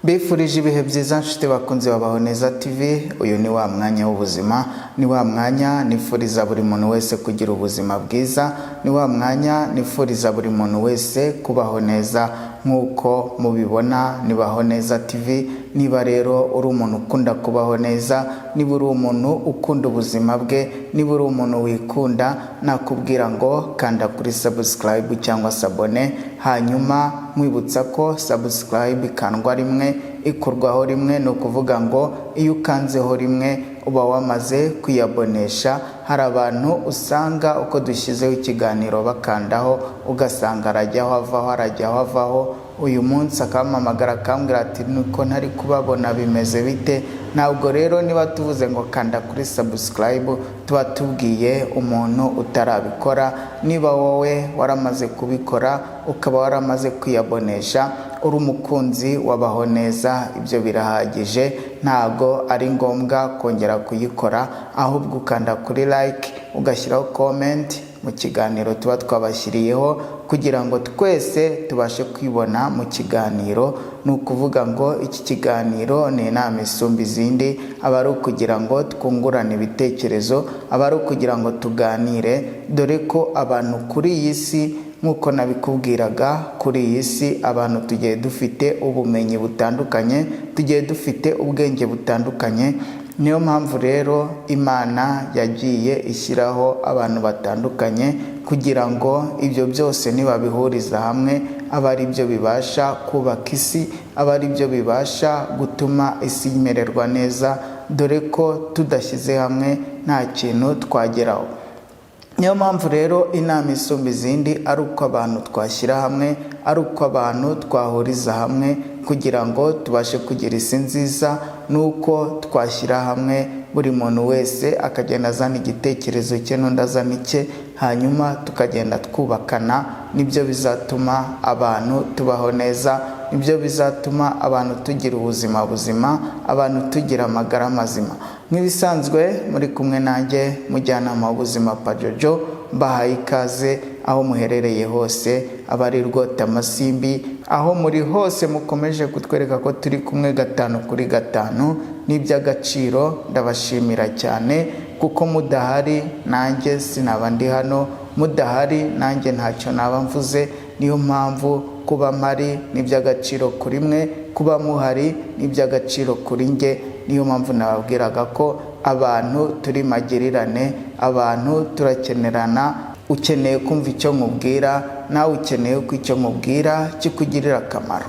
Bifurije ibihe byiza nshuti bakunze Babaho Neza TV. Uyu ni wa mwanya w'ubuzima, ni wa mwanya nifuriza buri muntu wese kugira ubuzima bwiza, ni wa mwanya nifuriza buri muntu wese kubaho neza nkuko mubibona ni Baho Neza TV. Niba rero uri umuntu ukunda kubaho neza, niba uri umuntu ukunda ubuzima bwe, niba uri umuntu wikunda, nakubwira ngo kanda kuri subscribe cyangwa sabone, hanyuma mwibutsa ko subscribe ikandwa rimwe ikorwaho rimwe, no kuvuga ngo iyo ukanzeho rimwe uba wamaze kwiyabonesha. Hari abantu usanga uko dushyizeho ikiganiro bakandaho ugasanga arajyaho avaho arajyaho avaho. Uyu munsi akampamagara akambwira ati nuko ntari kubabona bimeze bite. Ntabwo rero niba tuvuze ngo kanda kuri subscribe tuba tubwiye umuntu utarabikora. Niba wowe waramaze kubikora ukaba waramaze kwiyabonesha, uri umukunzi wabaho neza, ibyo birahagije. Ntabwo ari ngombwa kongera kuyikora, ahubwo ukanda kuri like ugashyiraho comment mu kiganiro tuba twabashyiriyeho, kugira ngo twese tubashe kwibona mu kiganiro. Ni ukuvuga ngo iki kiganiro ni inama isumba izindi, aba ari ukugira ngo twungurane ibitekerezo, aba ari ukugira ngo tuganire, dore ko abantu kuri iyi si nk'uko nabikubwiraga, kuri iyi si abantu tugiye dufite ubumenyi butandukanye, tugiye dufite ubwenge butandukanye. Niyo mpamvu rero Imana yagiye ishyiraho abantu batandukanye kugira ngo ibyo byose nibabihuriza hamwe aba ari byo bibasha kubaka isi, aba ari byo bibasha gutuma isi imererwa neza, dore ko tudashyize hamwe nta kintu twageraho. Niyo mpamvu rero inama isumba izindi ari uko abantu twashyira hamwe, ari uko abantu twahuriza hamwe kugira ngo tubashe kugira isi nziza. Nuko twashyira hamwe, buri muntu wese akagenda azana igitekerezo cye n'undi azana icye, hanyuma tukagenda twubakana. Nibyo bizatuma abantu tubaho neza, nibyo bizatuma abantu tugira ubuzima buzima, abantu tugira amagara mazima. Nk'ibisanzwe muri kumwe nanjye mujyanama w'ubuzima Pajojo, mbahaye ikaze aho muherereye hose, abari Rwota Amasimbi, aho muri hose mukomeje kutwereka ko turi kumwe 5/5. N'iby'agaciro, ndabashimira cyane kuko mudahari nanjye sinaba ndi hano, mudahari nanjye ntacyo naba mvuze. Niyo mpamvu kuba mpari n'iby'agaciro kuri mwe, kuba muhari n'iby'agaciro kuri nge. Niyo mpamvu nababwiraga ko abantu turi magirirane, abantu turakenerana. Ukeneye kumva icyo nkubwira, nawe ukeneye ko icyo nkubwira kikugirira akamaro.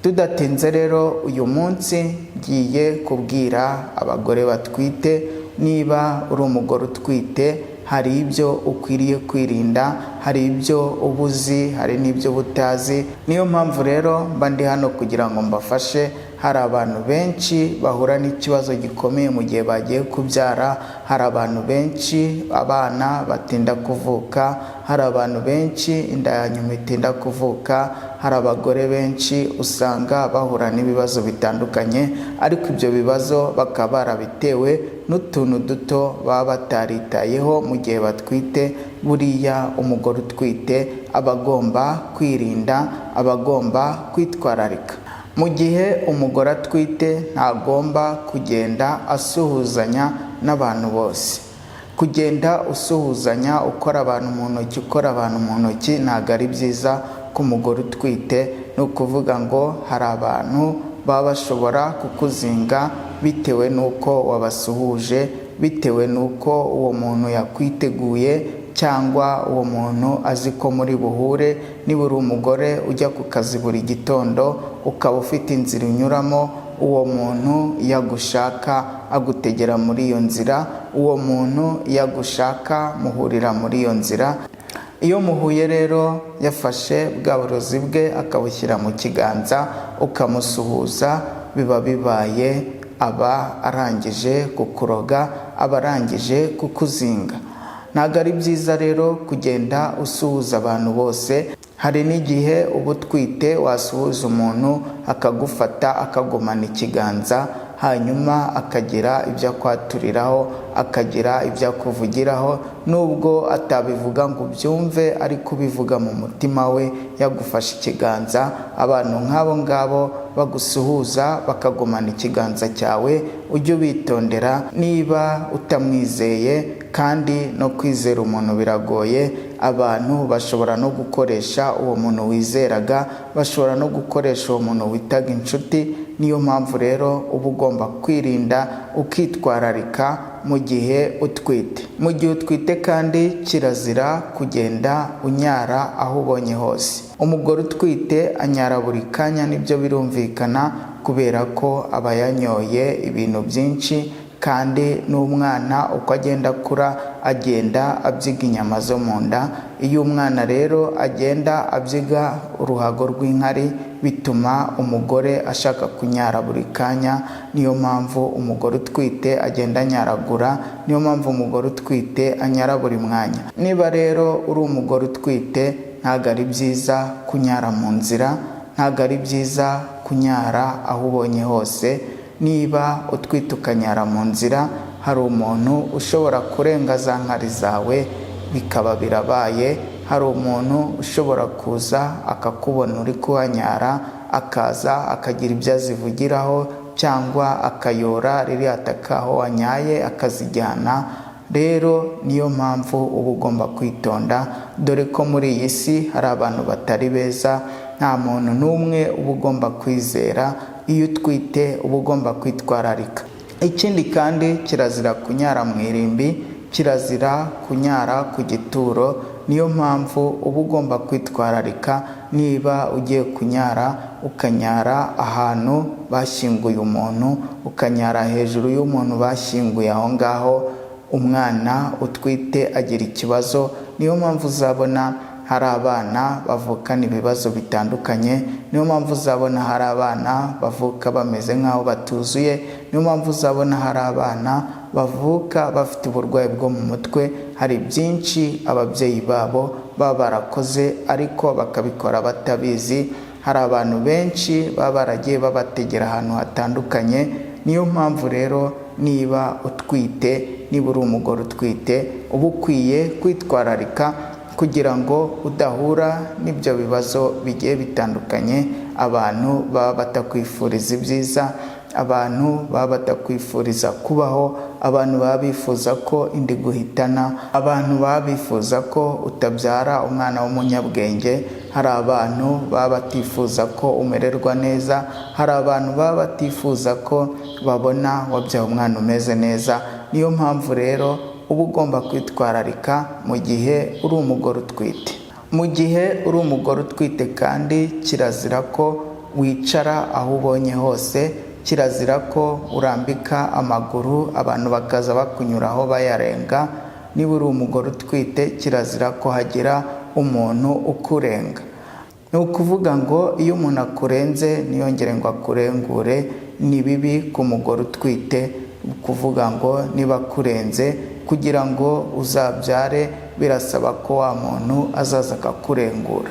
Tudatinze rero, uyu munsi ngiye kubwira abagore batwite. Niba uri umugore utwite, hari ibyo ukwiriye kwirinda, hari ibyo ubuzi, hari n'ibyo butazi. Niyo mpamvu rero mba ndi hano kugira ngo mbafashe. Hari abantu benshi bahura n'ikibazo gikomeye mu gihe bagiye kubyara, hari abantu benshi abana batinda kuvuka, hari abantu benshi inda ya nyuma itinda kuvuka, hari abagore benshi usanga bahura n'ibibazo bitandukanye, ariko ibyo bibazo bakaba barabitewe n'utuntu duto baba bataritayeho mu gihe batwite. Buriya umugore utwite aba agomba kwirinda, aba agomba kwitwararika. Mu gihe umugore atwite ntagomba kugenda asuhuzanya n'abantu bose. Kugenda usuhuzanya, ukora abantu mu ntoki, ukora abantu mu ntoki, ntabwo ari byiza ku mugore utwite. Ni ukuvuga ngo hari abantu baba bashobora kukuzinga bitewe n'uko wabasuhuje, bitewe n'uko uwo muntu yakwiteguye, cyangwa uwo muntu azi ko muri buhure. Niba uri umugore ujya ku kazi buri gitondo, ukaba ufite inzira unyuramo, uwo muntu iyo agushaka agutegera muri iyo nzira, uwo muntu iyo agushaka muhurira muri iyo nzira. Iyo muhuye rero yafashe bwa burozi bwe akabushyira mu kiganza ukamusuhuza, biba bibaye, aba arangije kukuroga, aba arangije kukuzinga. Ntabwo ari byiza rero kugenda usuhuza abantu bose. Hari n'igihe uba utwite wasuhuza umuntu akagufata akagumana ikiganza, hanyuma akagira ibyo akwaturiraho, akagira ibyo akuvugiraho, nubwo atabivuga ngo ubyumve ariko ubivuga mu mutima we yagufashe ikiganza. Abantu nk'abo ngabo bagusuhuza bakagumana ikiganza cyawe, ujye ubitondera. Niba utamwizeye, kandi no kwizera umuntu biragoye, abantu bashobora no gukoresha uwo muntu wizeraga, bashobora no gukoresha uwo muntu witaga inshuti. Niyo mpamvu rero uba ugomba kwirinda ukitwararika mu gihe utwite. Mu gihe utwite kandi kirazira kugenda unyara aho ubonye hose. Umugore utwite anyara buri kanya, nibyo birumvikana, kubera ko aba yanyoye ibintu byinshi, kandi n'umwana uko agenda akura agenda abyiga inyama zo mu nda. Iyo umwana rero agenda abyiga uruhago rw'inkari, bituma umugore ashaka kunyara buri kanya. Niyo mpamvu umugore utwite agenda anyaragura, niyo mpamvu umugore utwite anyara buri mwanya. Niba rero uri umugore utwite, ntabwo ari byiza kunyara mu nzira, ntabwo ari byiza kunyara aho ubonye hose. Niba utwite ukanyara mu nzira, hari umuntu ushobora kurenga za nkari zawe bikaba birabaye. Hari umuntu ushobora kuza akakubona uri kuhanyara, akaza akagira ibyo azivugiraho, cyangwa akayora ririya taka aho wanyaye akazijyana. Rero niyo mpamvu uba ugomba kwitonda, dore ko muri iyi si hari abantu batari beza. Nta muntu n'umwe uba ugomba kwizera. Iyo utwite uba ugomba kwitwararika. Ikindi kandi, kirazira kunyara mu irimbi, kirazira kunyara ku gituro. Niyo mpamvu uba ugomba kwitwararika. Niba ugiye kunyara, ukanyara ahantu bashyinguye umuntu, ukanyara hejuru y'umuntu bashyinguye aho ngaho, umwana utwite agira ikibazo. Niyo mpamvu uzabona hari abana bavukana ibibazo bitandukanye. Niyo mpamvu uzabona hari abana bavuka bameze nk'aho batuzuye. Niyo mpamvu uzabona hari abana bavuka bafite uburwayi bwo mu mutwe. Hari byinshi ababyeyi babo baba barakoze ariko bakabikora batabizi. Hari abantu benshi baba baragiye babategera ahantu hatandukanye. Niyo mpamvu rero niba utwite, niba uri umugore utwite, uba ukwiye kwitwararika kugira ngo udahura n'ibyo bibazo bigiye bitandukanye. Abantu baba batakwifuriza ibyiza, abantu baba batakwifuriza kubaho, abantu baba bifuza ko indi guhitana, abantu baba bifuza ko utabyara umwana w'umunyabwenge. Hari abantu baba batifuza ko umererwa neza, hari abantu baba batifuza ko babona wabyaye umwana umeze neza. Niyo mpamvu rero uba ugomba kwitwararika mu gihe uri umugore utwite. Mu gihe uri umugore utwite kandi kirazira ko wicara aho ubonye hose, kirazira ko urambika amaguru abantu bakaza bakunyuraho bayarenga. Niba uri umugore utwite, kirazira ko hagira umuntu ukurenga. Ni ukuvuga ngo iyo umuntu akurenze ntiyongere ngo akurengure, ni bibi ku mugore utwite. Kuvuga ngo niba akurenze kugira ngo uzabyare, birasaba ko wa muntu azaza akakurengura.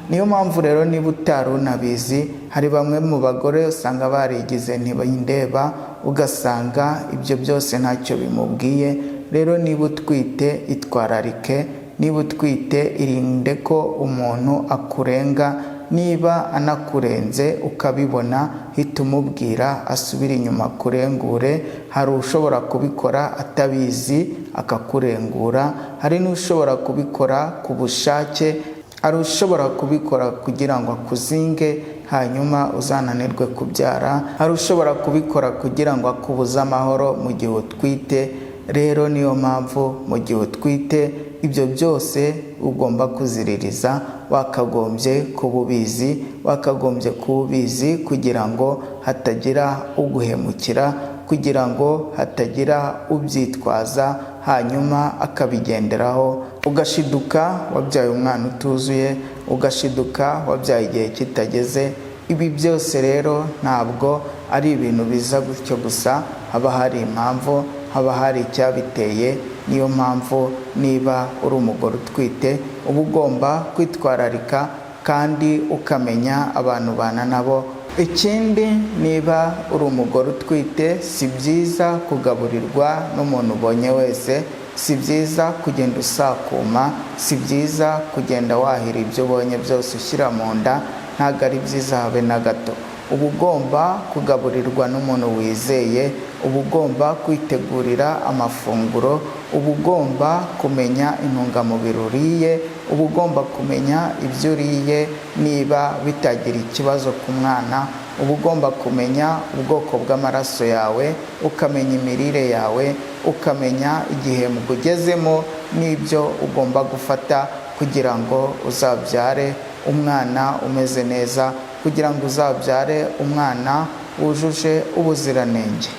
Niyo mpamvu rero niba utari unabizi, hari bamwe mu bagore usanga barigize ntibindeba, ugasanga ibyo byose ntacyo bimubwiye. Rero niba utwite itwararike, niba utwite irinde ko umuntu akurenga. Niba anakurenze ukabibona, hita umubwira asubire inyuma akurengure. Hari ushobora kubikora atabizi akakurengura, hari n'ushobora kubikora ku bushake, hari ushobora kubikora kugira ngo akuzinge hanyuma uzananirwe kubyara, hari ushobora kubikora kugira ngo akubuze amahoro mu gihe utwite. Rero niyo mpamvu mu gihe utwite ibyo byose ugomba kuziririza. Wakagombye kuba ubizi, wakagombye kuba ubizi kugira ngo hatagira uguhemukira, kugira ngo hatagira ubyitwaza hanyuma akabigenderaho, ugashiduka wabyaye umwana utuzuye, ugashiduka wabyaye igihe kitageze. Ibi byose rero ntabwo ari ibintu biza gutyo gusa, haba hari impamvu, haba hari icyabiteye. Niyo mpamvu niba uri umugore utwite, uba ugomba kwitwararika kandi ukamenya abantu ubana nabo, Ikindi, niba uri umugore utwite, si byiza kugaburirwa n'umuntu ubonye wese, si byiza kugenda usakuma, si byiza kugenda wahira ibyo ubonye byose ushyira mu nda, ntabwo ari byiza habe na gato. Uba ugomba kugaburirwa n'umuntu wizeye, uba ugomba kwitegurira amafunguro, uba ugomba kumenya intungamubiri uriye, uba ugomba kumenya ibyo uriye niba bitagira ikibazo ku mwana, uba ugomba kumenya ubwoko bw'amaraso yawe, ukamenya imirire yawe, ukamenya igihembwe ugezemo n'ibyo ugomba gufata kugira ngo uzabyare umwana umeze neza, kugira ngo uzabyare umwana wujuje ubuziranenge.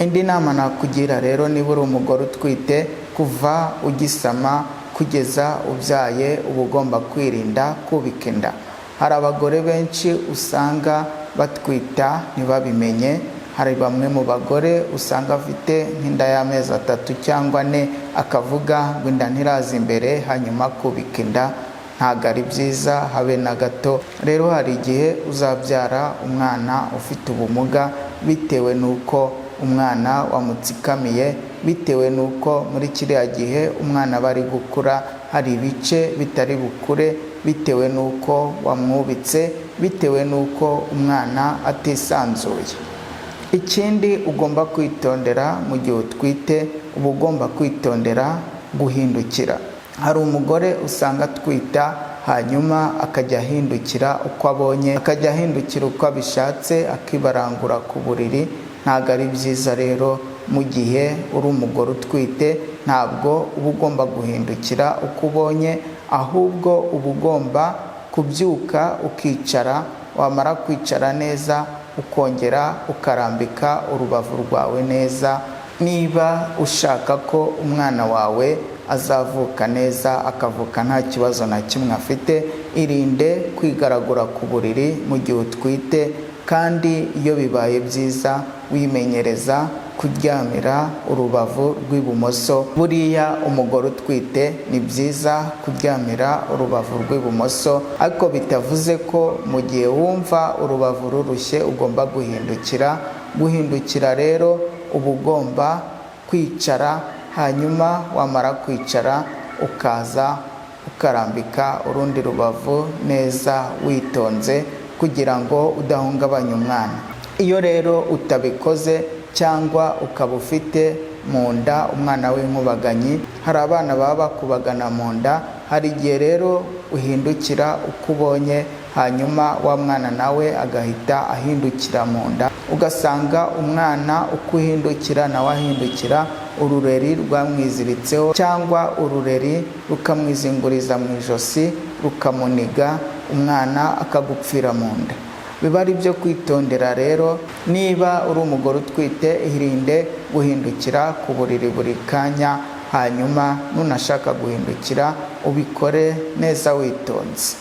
Indi nama nakugira rero, niba uri umugore utwite, kuva ugisama kugeza ubyaye uba ugomba kwirinda kubika inda. Hari abagore benshi usanga batwita ntibabimenye, hari bamwe mu bagore usanga afite nk'inda y'amezi 3 cyangwa 4 akavuga ngo inda ntiraza imbere, hanyuma kubika inda. Ntabwo ari byiza habe na gato. Rero hari igihe uzabyara umwana ufite ubumuga bitewe n'uko umwana wamutsikamiye, bitewe n'uko muri kiriya gihe umwana aba ari gukura hari ibice bitari bukure, bitewe n'uko wamwubitse, bitewe n'uko umwana atisanzuye. Ikindi ugomba kwitondera mu gihe utwite, uba ugomba kwitondera guhindukira. Hari umugore usanga atwita hanyuma akajya ahindukira uko abonye, akajya ahindukira uko abishatse, akibarangura ku buriri. Ntabwo ari byiza rero. Mu gihe uri umugore utwite, ntabwo uba ugomba guhindukira uko ubonye, ahubwo uba ugomba kubyuka ukicara, wamara kwicara neza ukongera ukarambika urubavu rwawe neza. Niba ushaka ko umwana wawe azavuka neza, akavuka nta kibazo na kimwe afite, irinde kwigaragura ku buriri mu gihe utwite, kandi iyo bibaye byiza wimenyereza kuryamira urubavu rw'ibumoso. Buriya umugore utwite ni byiza kuryamira urubavu rw'ibumoso, ariko bitavuze ko mu gihe wumva urubavu rurushye ugomba guhindukira. Guhindukira rero uba ugomba kwicara, hanyuma wamara kwicara ukaza ukarambika urundi rubavu neza witonze, kugira ngo udahungabanya umwana. Iyo rero utabikoze, cyangwa ukaba ufite mu nda umwana w'inkubaganyi, hari abana baba bakubagana mu nda, hari igihe rero uhindukira uko ubonye, hanyuma wa mwana nawe agahita ahindukira mu nda, ugasanga umwana uko uhindukira nawe ahindukira, urureri rwamwiziritseho cyangwa urureri rukamwizinguriza mu ijosi rukamuniga, umwana akagupfira mu nda. Biba ari byo kwitondera rero. Niba uri umugore utwite, irinde guhindukira ku buriri buri kanya, hanyuma nunashaka guhindukira ubikore neza witonze.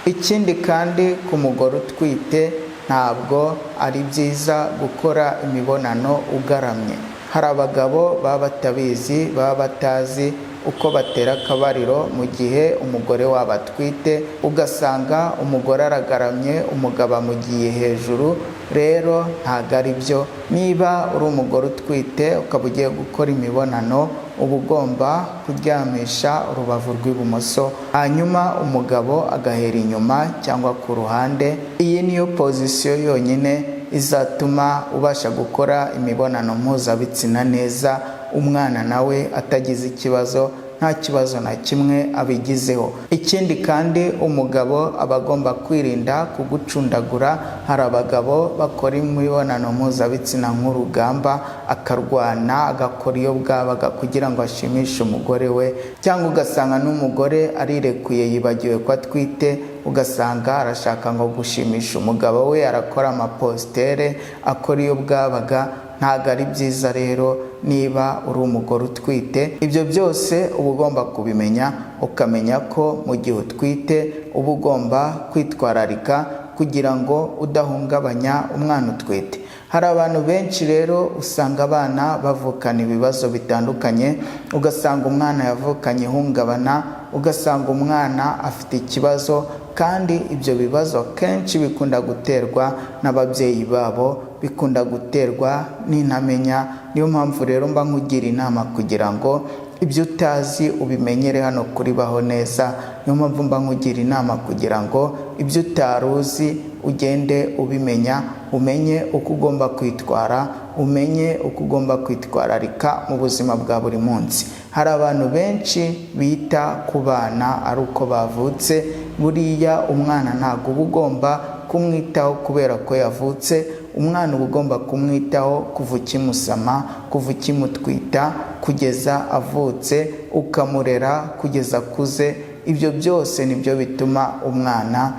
Ikindi kandi, ku mugore utwite ntabwo ari byiza gukora imibonano ugaramye. Hari abagabo baba batabizi, baba batazi uko batera akabariro mu gihe umugore wabo atwite, ugasanga umugore aragaramye, umugabo amugiye hejuru. Rero ntabwo ari byo. Niba uri umugore utwite ukaba ugiye gukora imibonano, uba ugomba kuryamisha urubavu rw'ibumoso, hanyuma umugabo agahera inyuma cyangwa ku ruhande. Iyi niyo pozisiyo yonyine izatuma ubasha gukora imibonano mpuzabitsina neza, umwana nawe atagize ikibazo, nta kibazo na kimwe abigizeho. Ikindi kandi, umugabo aba agomba kwirinda kugucundagura. Hari abagabo bakora imibonano mpuzabitsina nk'urugamba, akarwana, agakora iyo bwabaga kugira ngo ashimishe umugore we, cyangwa ugasanga n'umugore arirekuye yibagiwe ko atwite, ugasanga arashaka ngo gushimisha umugabo we, arakora amapositere, akora iyo bwabaga. Ntabwo ari byiza rero niba uri umugore utwite. Ibyo byose uba ugomba kubimenya, ukamenya ko mu gihe utwite uba ugomba kwitwararika kugira ngo udahungabanya umwana utwite. Hari abantu benshi rero usanga abana bavukana ibibazo bitandukanye, ugasanga umwana yavukanye ihungabana, ugasanga umwana afite ikibazo kandi ibyo bibazo kenshi bikunda guterwa n'ababyeyi babo, bikunda guterwa n'intamenya. Niyo mpamvu rero mba nkugira inama kugira ngo ibyo utazi ubimenyere hano kuri Baho Neza. Niyo mpamvu mba nkugira inama kugira ngo ibyo utaruzi ugende ubimenya, umenye uko ugomba kwitwara, umenye uko ugomba kwitwararika mu buzima bwa buri munsi. Hari abantu benshi bita ku bana ari uko bavutse. Buriya umwana ntabwo uba ugomba kumwitaho kubera ko yavutse. Umwana uba ugomba kumwitaho kuva ukimusama, kuva ukimutwita kugeza avutse, ukamurera kugeza akuze. Ibyo byose nibyo bituma umwana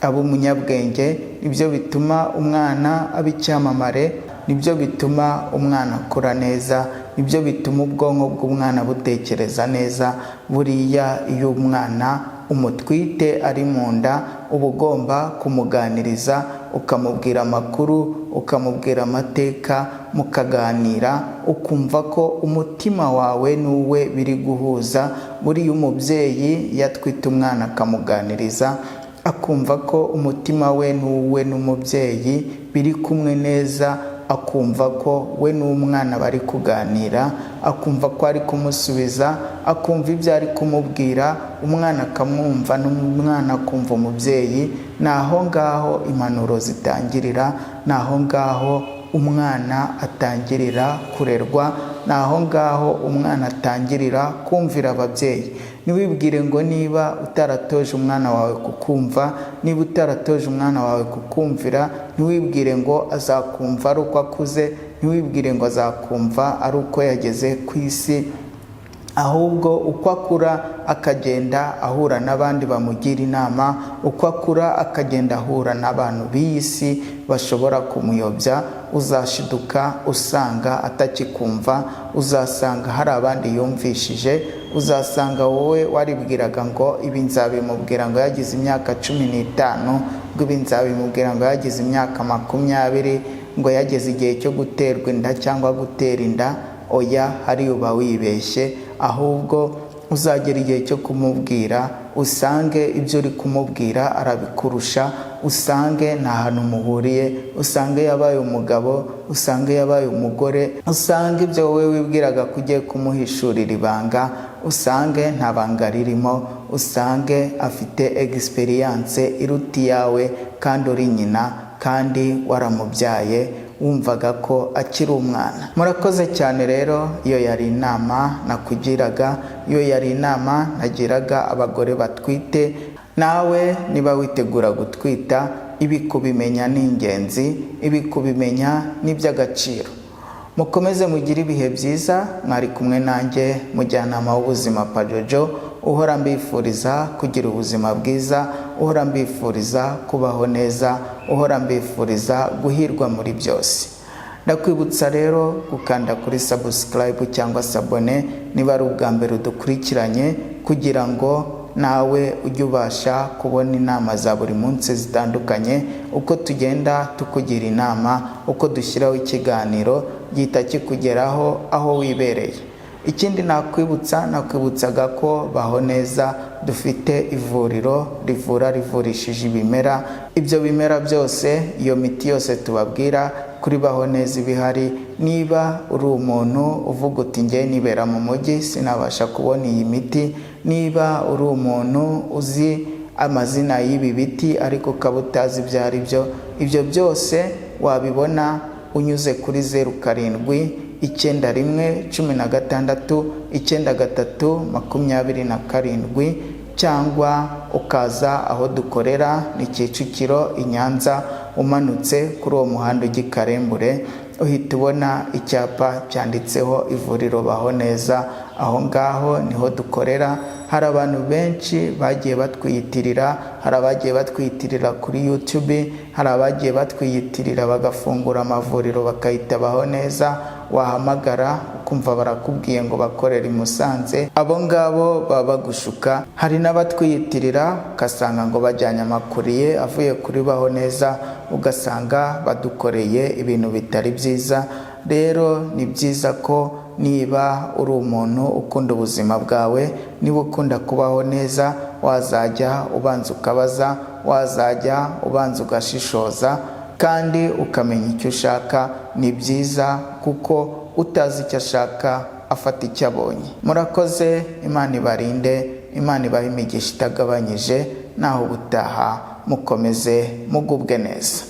aba umunyabwenge, nibyo bituma umwana aba icyamamare, nibyo bituma umwana akura neza, nibyo bituma ubwonko bw'umwana butekereza neza. Buriya iyo umwana umutwite ari mu nda, uba ugomba kumuganiriza, ukamubwira amakuru, ukamubwira amateka, mukaganira, ukumva ko umutima wawe n'uwe biri guhuza. Buriya umubyeyi yatwite umwana akamuganiriza, akumva ko umutima we n'uwe n'umubyeyi biri kumwe neza, akumva ko we n'umwana bari kuganira, akumva ko ari kumusubiza, akumva ibyo ari kumubwira, umwana akamwumva n'umwana akumva umubyeyi. Ni aho ngaho impanuro zitangirira, ni aho ngaho umwana atangirira kurerwa, ni aho ngaho umwana atangirira kumvira ababyeyi. Ntiwibwire ngo niba utaratoje umwana wawe kukumva, niba utaratoje umwana wawe kukumvira, ntiwibwire ngo azakumva ari uko akuze, ntiwibwire ngo azakumva ari uko yageze ku isi. Ahubwo uko akura akagenda ahura n'abandi bamugira inama, uko akura akagenda ahura n'abantu b'iyi si bashobora kumuyobya, uzashiduka usanga atakikumva, uzasanga hari abandi yumvishije, uzasanga wowe waribwiraga ngo ibi nzabimubwira ngo yagize imyaka 15, ngo ibi nzabimubwira ngo yagize imyaka 20, ngo yageze igihe cyo guterwa inda cyangwa gutera inda. Oya, hari uba wibeshye. Ahubwo uzagera igihe cyo kumubwira, usange ibyo uri kumubwira arabikurusha, usange nta hantu muhuriye, usange yabaye umugabo, usange yabaye umugore, usange ibyo wowe wibwiraga ko ugiye kumuhishurira ibanga, usange nta banga ririmo, usange afite experience iruta iyawe kandi uri nyina, kandi waramubyaye wumvaga ko akiri umwana. Murakoze cyane rero. Iyo yari inama nakugiraga, iyo yari inama nagiraga abagore batwite. Nawe niba witegura gutwita, ibi kubimenya ni ingenzi, ibi kubimenya ni iby'agaciro. Mukomeze mugire ibihe byiza. Mwari kumwe nanjye mujyanama w'ubuzima Pajojo, uhora mbifuriza kugira ubuzima bwiza, uhora mbifuriza kubaho neza, uhora mbifuriza guhirwa muri byose. Ndakwibutsa rero gukanda kuri subscribe cyangwa sabone niba ari ubwa mbere udukurikiranye, kugira ngo nawe ujye ubasha kubona inama za buri munsi zitandukanye, uko tugenda tukugira inama, uko dushyiraho ikiganiro gihita kikugeraho aho wibereye. Ikindi nakwibutsaga ko Baho Neza dufite ivuriro rivurishije ibimera. Ibyo bimera byose, iyo miti yose tubabwira kuri Baho Neza ibihari. Niba uri umuntu uvuga uti ngiye nibera mu mujyi sinabasha kubona iyi miti, niba uri umuntu uzi amazina y'ibi biti ariko ukaba utazi ibyo ari byo, ibyo byose wabibona unyuze kuri 07-16-93-27 cyangwa ukaza aho dukorera ni Kicukiro i Nyanza. Umanutse kuri uwo muhanda ujya i Karembure uhita ubona icyapa cyanditseho ivuriro Baho Neza. Aho ngaho niho dukorera. Hari abantu benshi bagiye batwiyitirira, hari abagiye batwiyitirira kuri YouTube, hari abagiye batwiyitirira bagafungura amavuriro bakayita Baho Neza. Wahamagara ukumva barakubwiye ngo bakorera i Musanze, abo ngabo baba bagushuka. Hari n'abatwiyitirira ugasanga ngo bajyanye amakuriye avuye kuri Baho Neza, ugasanga badukoreye ibintu bitari byiza. Rero ni byiza ko niba uri umuntu ukunda ubuzima bwawe, niba ukunda kubaho neza, wazajya ubanza ukabaza, wazajya ubanza ugashishoza kandi ukamenya icyo ushaka. Ni byiza kuko utazi icyo ashaka afata icyo abonye. Murakoze, Imana ibarinde, Imana ibahe imigisha itagabanyije, naho ubutaha mukomeze mugubwe neza.